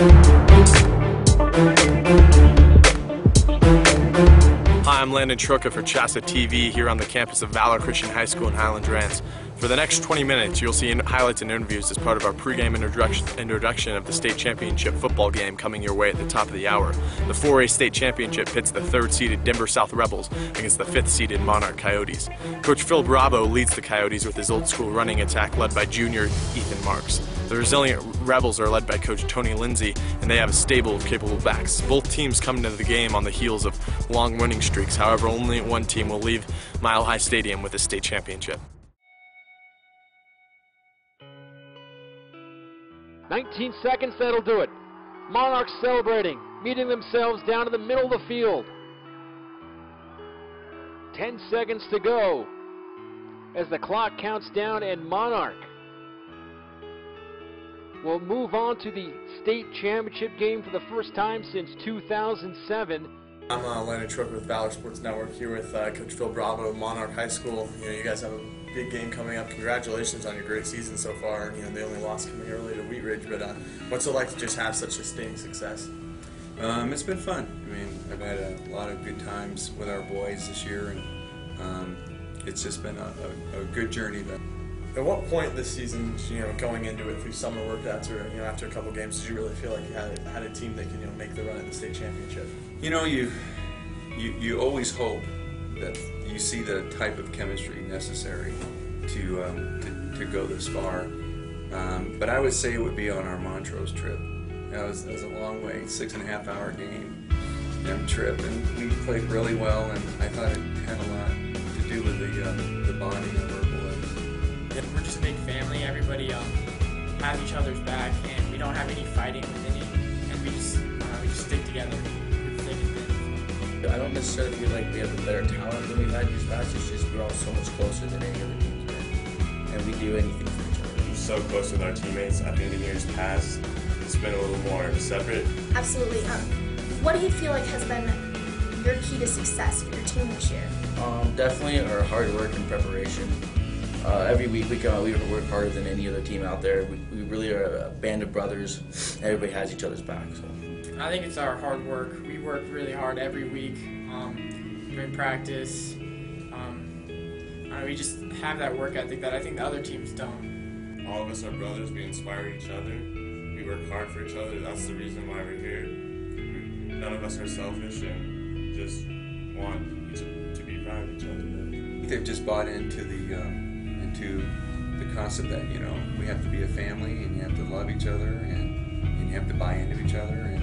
Hi, I'm Landon Trucca for CHSAA TV here on the campus of Valor Christian High School in Highlands Ranch. For the next 20 minutes, you'll see highlights and interviews as part of our pregame introduction of the state championship football game coming your way at the top of the hour. The 4A state championship pits the 3rd-seeded Denver South Rebels against the 5th-seeded Monarch Coyotes. Coach Phil Bravo leads the Coyotes with his old-school running attack led by junior Ethan Marks. The resilient Rebels are led by Coach Tony Lindsay, and they have a stable of capable backs. Both teams come into the game on the heels of long winning streaks. However, only one team will leave Mile High Stadium with a state championship. 19 seconds, that'll do it. Monarch celebrating, meeting themselves down in the middle of the field. 10 seconds to go as the clock counts down, and Monarch will move on to the state championship game for the first time since 2007. I'm Landon Trucca with Valor Sports Network here with Coach Phil Bravo of Monarch High School. You guys have a big game coming up. Congratulations on your great season so far. They only lost coming early to Wheat Ridge, but what's it like to just have such sustaining success? It's been fun. I mean, I've had a lot of good times with our boys this year, and it's just been a good journey. At what point this season, going into it through summer workouts or after a couple games, did you really feel like you had a team that could make the run at the state championship? You always hope that you see the type of chemistry necessary to go this far. But I would say it would be on our Montrose trip. That was a long way, 6.5-hour game and trip, and we played really well, and I thought it had a lot to do with the bonding of our boys. We're just a big family. Everybody has each other's back, and we don't have any fighting within it, and we just stick together. I don't necessarily feel like we have a better talent than we've had these past. It's just we're all so much closer than any other teams been, and we do anything for each other. We're so close with our teammates. I think in years past, it's been a little more separate. Absolutely. What do you feel like has been your key to success for your team this year? Definitely our hard work and preparation. Every week we come out, we work harder than any other team out there. We really are a band of brothers. Everybody has each other's back. So I think it's our hard work. We work really hard every week during practice. We just have that work ethic that I think the other teams don't. All of us are brothers. We inspire each other. We work hard for each other. That's the reason why we're here. None of us are selfish and just want to be proud of each other. They've just bought into the concept that we have to be a family, and you have to love each other, and you have to buy into each other, and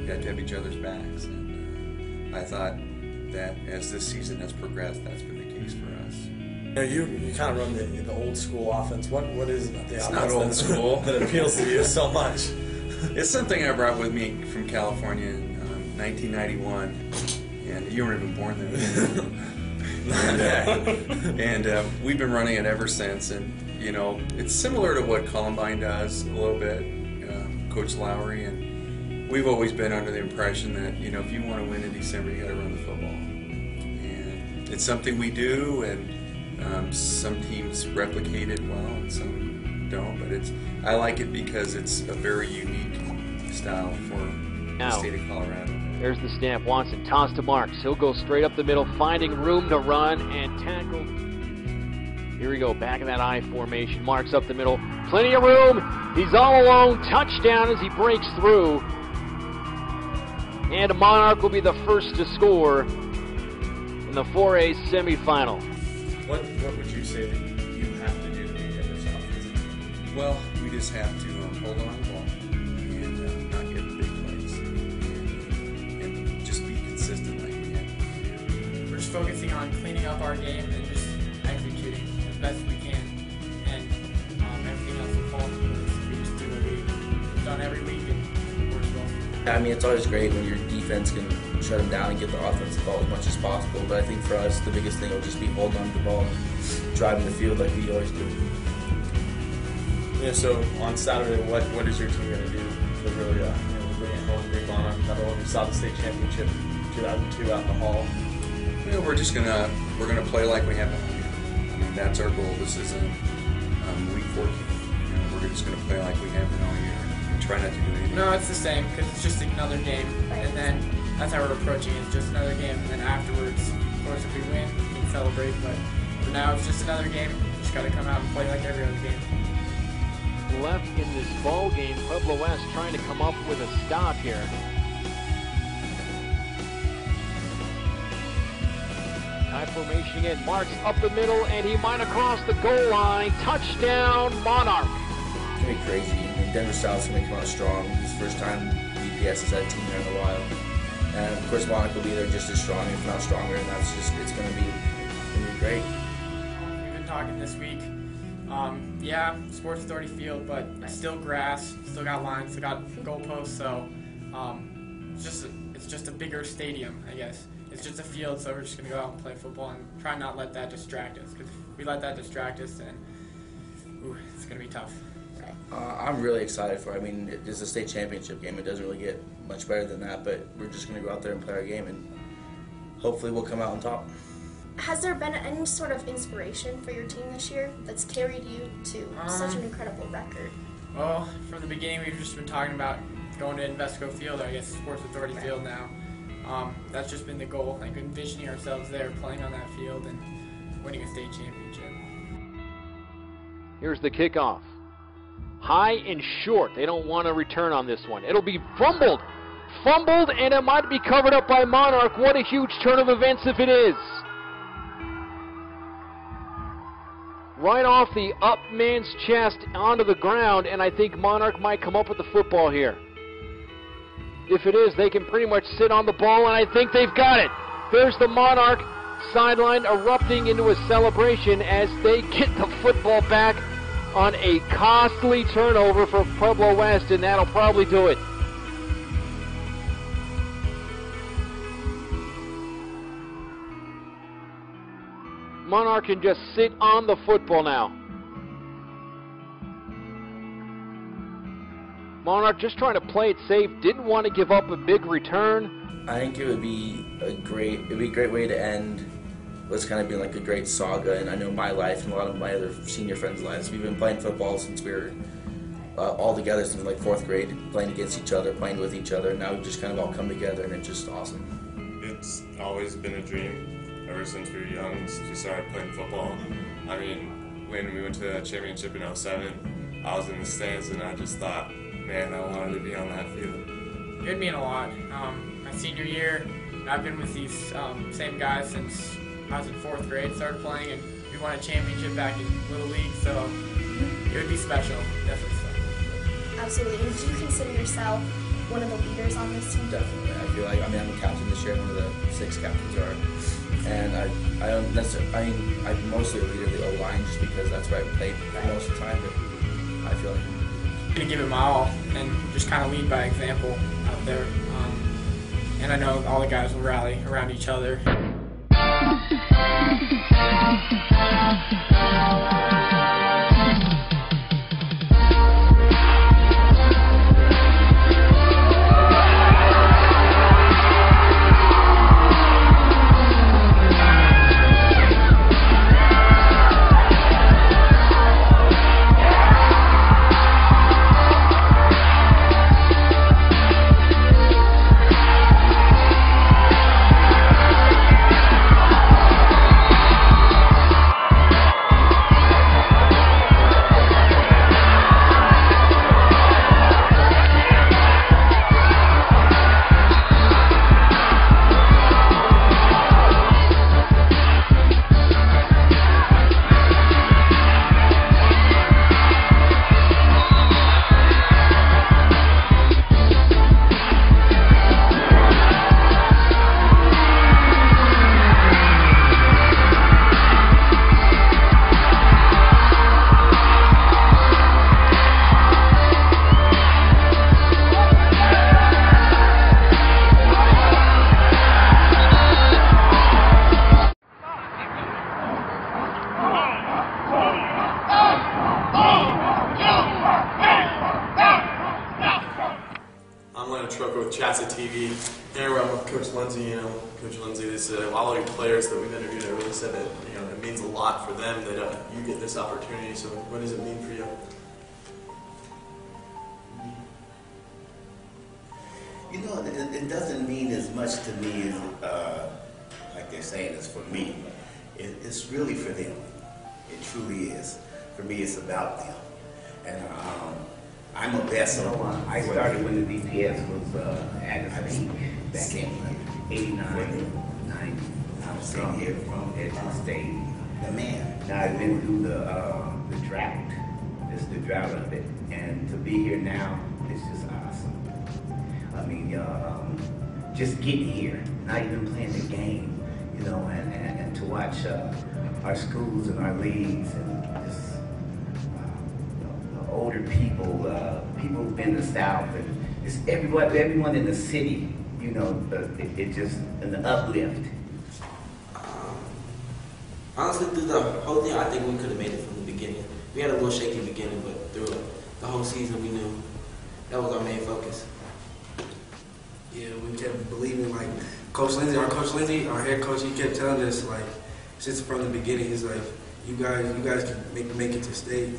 you have to have each other's backs. And I thought that as this season has progressed, that's been the case for us. You kind of run the old school offense. What is it about the it's offense not old school that appeals to you so much? It's something I brought with me from California in 1991, and you weren't even born then. and we've been running it ever since, and it's similar to what Columbine does a little bit, Coach Lowry, and we've always been under the impression that if you want to win in December, you got to run the football, and it's something we do, and some teams replicate it well and some don't, but I like it because it's a very unique style for the state of Colorado. There's the snap. Watson toss to Marks. He'll go straight up the middle, finding room to run and tackle. Here we go, back in that I formation. Marks up the middle. Plenty of room. He's all alone. Touchdown as he breaks through. And Monarch will be the first to score in the 4A semifinal. What would you say that you have to do to beat Denver South? Well, we just have to hold on to the ball and not get big plays and just be consistent like we have. We're just focusing on cleaning up our game and just executing as best we can, and everything else will fall into place. We just do what we've done every week, and it works well. I mean, it's always great when your defense can shut them down and get the offense involved as much as possible, but I think for us the biggest thing will just be holding on to the ball and driving the field like we always do. So on Saturday, what is your team going to do to really bring it home, bring Monarch? Another one. We saw the state championship 2002 out in the hall. We're gonna play like we have all year. I mean, that's our goal. This isn't week 14. We're just gonna play like we have been all year and try not to do anything? No, it's the same because it's just another game, and then that's how we're approaching it. It's just another game, and then afterwards, of course, if we win, we can celebrate. But for now, it's just another game. Just got to come out and play like every other game. Left in this ball game, Pueblo West trying to come up with a stop here. High formation again. Marks up the middle, and he might have crossed the goal line. Touchdown, Monarch. It's going to be crazy. I mean, Denver South's going to come out strong. It's the first time BPS has had a team there in a while. And of course, Monarch will be there just as strong, if not stronger, and it's going to be great. We've been talking this week. Yeah, Sports Authority field, but still grass, still got lines, still got goalposts, so it's just a bigger stadium, I guess. It's just a field, so we're just going to go out and play football and try not let that distract us, because if we let that distract us, then it's going to be tough. I'm really excited for it. I mean, it's a state championship game. It doesn't really get much better than that, but we're just going to go out there and play our game, and hopefully we'll come out on top. Has there been any sort of inspiration for your team this year that's carried you to such an incredible record? Well, from the beginning, we've just been talking about going to Invesco Field, or I guess Sports Authority Field now. That's just been the goal, like envisioning ourselves there, playing on that field, and winning a state championship. Here's the kickoff. High and short. They don't want to return on this one. It'll be fumbled. Fumbled, and it might be covered up by Monarch. What a huge turn of events if it is. Right off the up man's chest onto the ground, and I think Monarch might come up with the football here. If it is, they can pretty much sit on the ball, and I think they've got it. There's the Monarch sideline erupting into a celebration as they get the football back on a costly turnover for Pueblo West, and that'll probably do it. Monarch can just sit on the football now. Monarch just trying to play it safe, didn't want to give up a big return. I think it would be a great way to end what's kind of been like a great saga, and I know my life and a lot of my other senior friends' lives. We've been playing football since we were all together since like 4th grade, playing against each other, playing with each other, and now we've just kind of all come together, and it's just awesome. It's always been a dream ever since we were young, since we started playing football. I mean, when we went to the championship in '07, I was in the stands and I just thought, man, I wanted to be on that field. It would mean a lot. My senior year, I've been with these same guys since I was in 4th grade, started playing, and we won a championship back in Little League, so it would be special, definitely so. Absolutely. And do you consider yourself one of the leaders on this team? Definitely. I feel like, I'm a captain this year, one of the 6 captains are. And I don't necessarily, I'm mostly a leader of the O-line just because that's where I played most of the time, but I feel like I'm going to give it my all and just kind of lead by example out there. And I know all the guys will rally around each other. with CHSAA TV. Here we're with Coach Lindsay. Coach Lindsay, these all of your players that we've interviewed have really said that it means a lot for them that you get this opportunity. So what does it mean for you? You know, it doesn't mean as much to me as, like they're saying, it's for me. It's really for them. It truly is. For me, it's about them. And I'm a vessel. I started when the DPS was at its peak back in 89, 90. I'm sitting here from edge of the state. The man. Now I've been through the drought. Just the drought of it. And to be here now, it's just awesome. I mean, just getting here, not even playing the game, you know, and to watch our schools and our leagues and just the older people, people who've been in the South, and just everyone in the city, you know, it just, and the uplift. Honestly, through the whole thing, I think we could have made it from the beginning. We had a little shaky beginning, but through the whole season, we knew that was our main focus. Yeah, we kept believing, like, Coach Lindsay, our head coach, he kept telling us, like, since from the beginning, he's like, you guys can make it to state.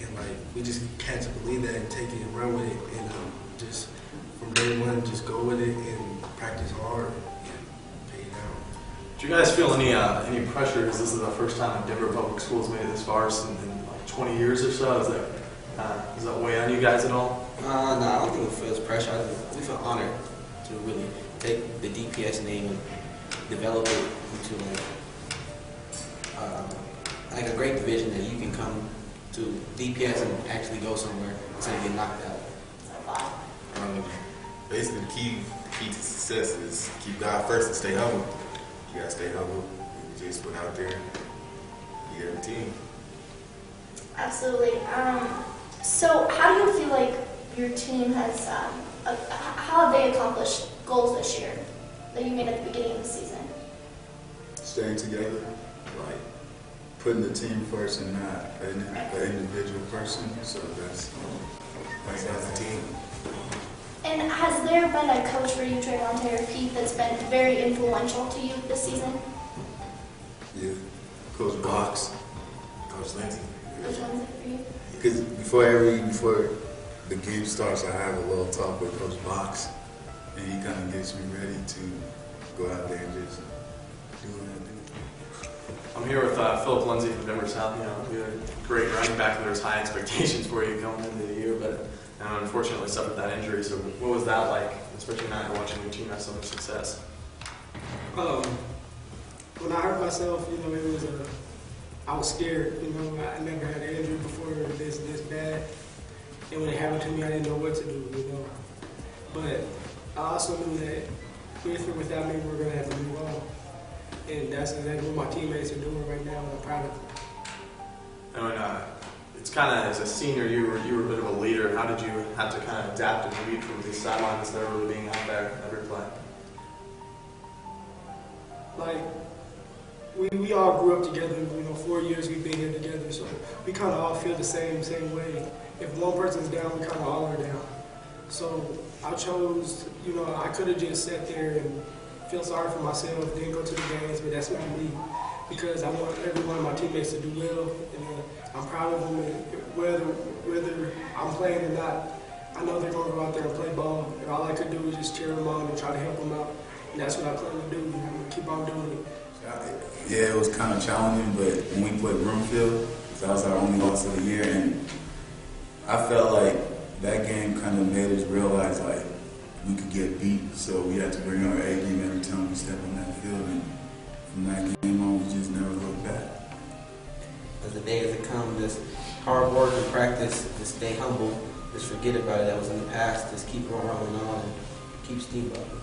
And, like, we just had to believe that and take it and run with it. And just from day one, just go with it and practice hard and pay it out. Do you guys feel any pressure, because this is the first time Denver Public Schools made it this far in like 20 years or so? Does that weigh on you guys at all? No, I don't think we feel pressure. We feel honored to really take the DPS name and develop it into like a great division that you can come to DPS and actually go somewhere instead of get knocked out. Basically, the key to success is keep God first and stay humble. You gotta stay humble. You just went out there. You get a team. Absolutely. So how do you feel like your team has, how have they accomplished goals this year that you made at the beginning of the season? Staying together, like putting the team first and not an individual person. So that's the team. And has there been a coach for you, Trayvon or Pete, that's been very influential to you this season? Yeah, Coach Box, Coach Lindsay. Which one's it for you? Because before the game starts, I have a little talk with Coach Box, and he kind of gets me ready to go out there and just do what I do. I'm here with Philip Lindsay from Denver South. You know, you're a great running back, and there's high expectations for you going into the year, but unfortunately suffered that injury. So what was that like, especially now you're watching your team have so much success? When I hurt myself, you know, it was I was scared. You know, I never had an injury before this bad, and when it happened to me, I didn't know what to do. You know, but I also knew that with or without me, we're gonna have to move on, and that's exactly what my teammates are doing right now, and I'm proud of them. And it's kind of, as a senior, you were a bit of a leader. How did you have to kind of adapt and lead from the sideline instead of really being out there every play? Like, we all grew up together. You know, 4 years we've been here together, so we kind of all feel the same way. If one person's down, we kind of all are down. So I chose, you know, I could have just sat there and feel sorry for myself, didn't go to the games, but that's not me, because I want every one of my teammates to do well, and I'm proud of them. And whether I'm playing or not, I know they're going to go out there and play ball, and all I could do is just cheer them on and try to help them out, and that's what I plan to do. You know, keep on doing it. Yeah, it was kind of challenging, but when we played Broomfield, that was our only loss of the year, and I felt like that game kind of made us realize like we could get beat, so we had to bring our A game every time we step on that field, and from that game on, we just never looked back. As the day as it comes, just hard work and practice, just stay humble, just forget about it that was in the past, just keep rolling on and keep steamrolling.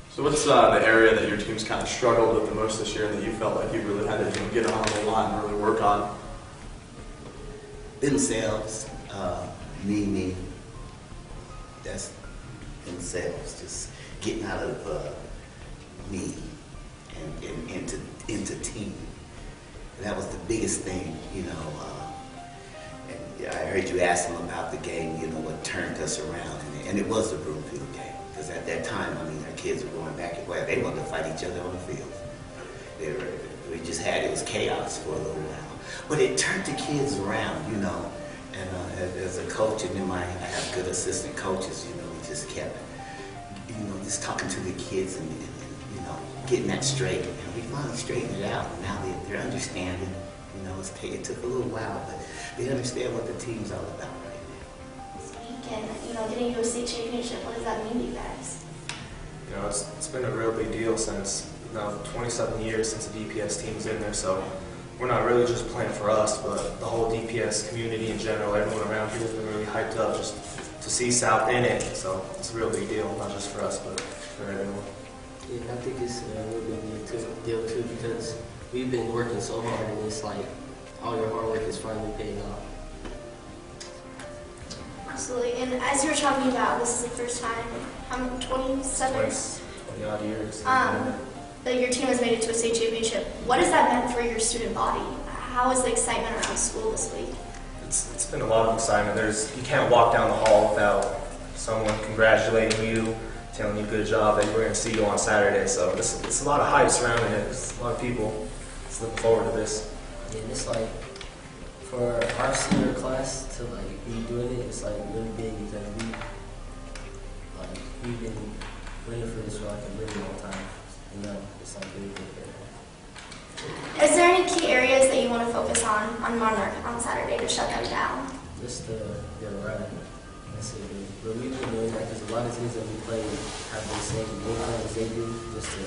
So what's the area that your team's kind of struggled with the most this year that you felt like you really had to get on the line and really work on? Themselves, me. That's themselves, just getting out of me and into team. And that was the biggest thing, you know. And I heard you ask them about the game, you know, what turned us around, and it was the Broomfield game. Because at that time, I mean, our kids were going back and forth. They wanted to fight each other on the field. It was chaos for a little while. But it turned the kids around, you know. And as a coach, and I have good assistant coaches, you know, we just kept just talking to the kids and getting that straight. We finally straightened it out. Now they're understanding. It took a little while, but they understand what the team's all about right now. And getting to a state championship, what does that mean to you guys? It's been a real big deal since 27 years since the DPS team's in there, so we're not really just playing for us, but the whole DPS community in general. Everyone around here has been really hyped up just to see South in it, so it's a real big deal, not just for us, but for everyone. Yeah, I think it's a real big deal too, because we've been working so hard, and it's like all your hard work is finally paying off. Absolutely. And as you were talking about, this is the first time, how many, 27? 20 odd years. That your team has made it to a state championship. What has that meant for your student body? How is the excitement around school this week? It's been a lot of excitement. You can't walk down the hall without someone congratulating you, telling you good job, that we're going to see you on Saturday. So it's a lot of hype surrounding it. It's a lot of people just looking forward to this. Yeah, and it's like, for our senior class to be doing it, it's really big because we've been waiting for this for a really long time. It's really big. Is there any key areas that you want to focus on Monarch on Saturday to shut them down? Just the run. That's it. But we've been doing that because a lot of teams that we play have the same game plan as they do, just to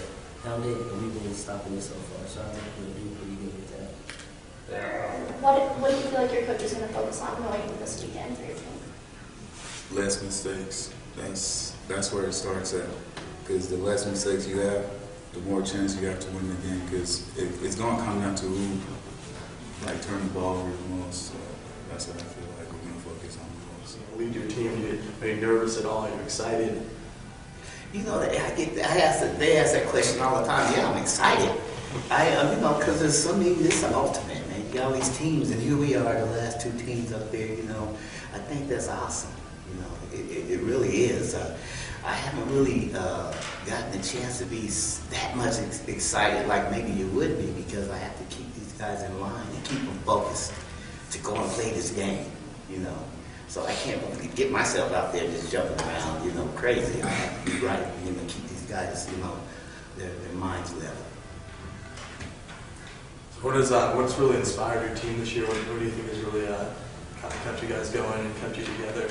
pound it, and we've been stopping it so far. So I think we'll do pretty good with that. What do you feel like your coach is going to focus on going into this weekend for your team? Less mistakes. That's where it starts at. Because the less mistakes you have, the more chance you have to win the game. Because it's going to come down to who turn the ball over the most. So that's what I feel like we're going to focus on the most. Lead your team. Are you nervous at all? Are you excited? They ask that question all the time. Yeah, I'm excited. Because there's this is ultimate, man. You got all these teams, and here we are, the last two teams up there. I think that's awesome. It really is. I haven't really gotten a chance to be that much excited like maybe you would be, because I have to keep these guys in line and keep them focused to go and play this game. So I can't really get myself out there just jumping around, crazy. I have to be right, keep these guys, their minds level. What's really inspired your team this year? What do you think has really kind of kept you guys going and kept you together?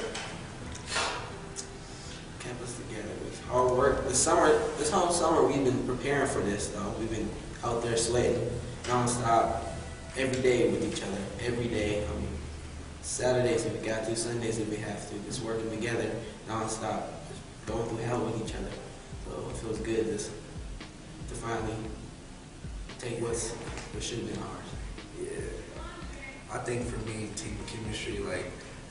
Kept us together with hard work. This whole summer we've been preparing for this though. We've been out there sweating nonstop, every day with each other, every day. Saturdays if we got to, Sundays if we have to, just working together nonstop, just going through hell with each other. So it feels good just to finally take what should have been ours. Yeah, I think for me, team chemistry,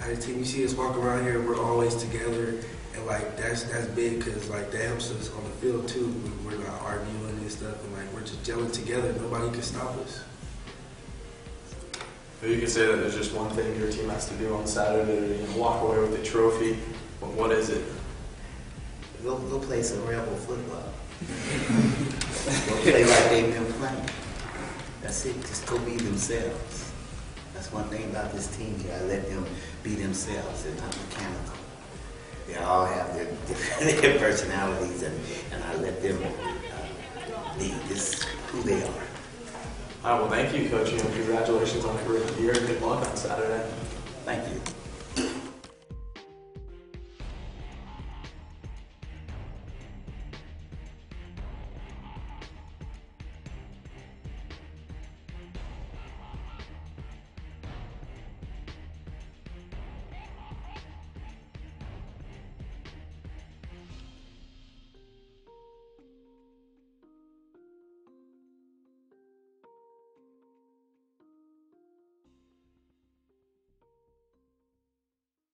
as a team, you see us walk around here, we're always together, and that's big because that helps us on the field too. We're not arguing and stuff, and we're just gelling together. Nobody can stop us. Maybe you could say that there's just one thing your team has to do on Saturday to walk away with a trophy. But what is it? Go play some rebel football. Go play like they've been playing. That's it. Just go be themselves. That's one thing about this team here. I let them be themselves. They're not mechanical. They all have their personalities, and I let them be who they are. All right, well, thank you, Coach, and congratulations on a great year. Good luck on Saturday. Thank you.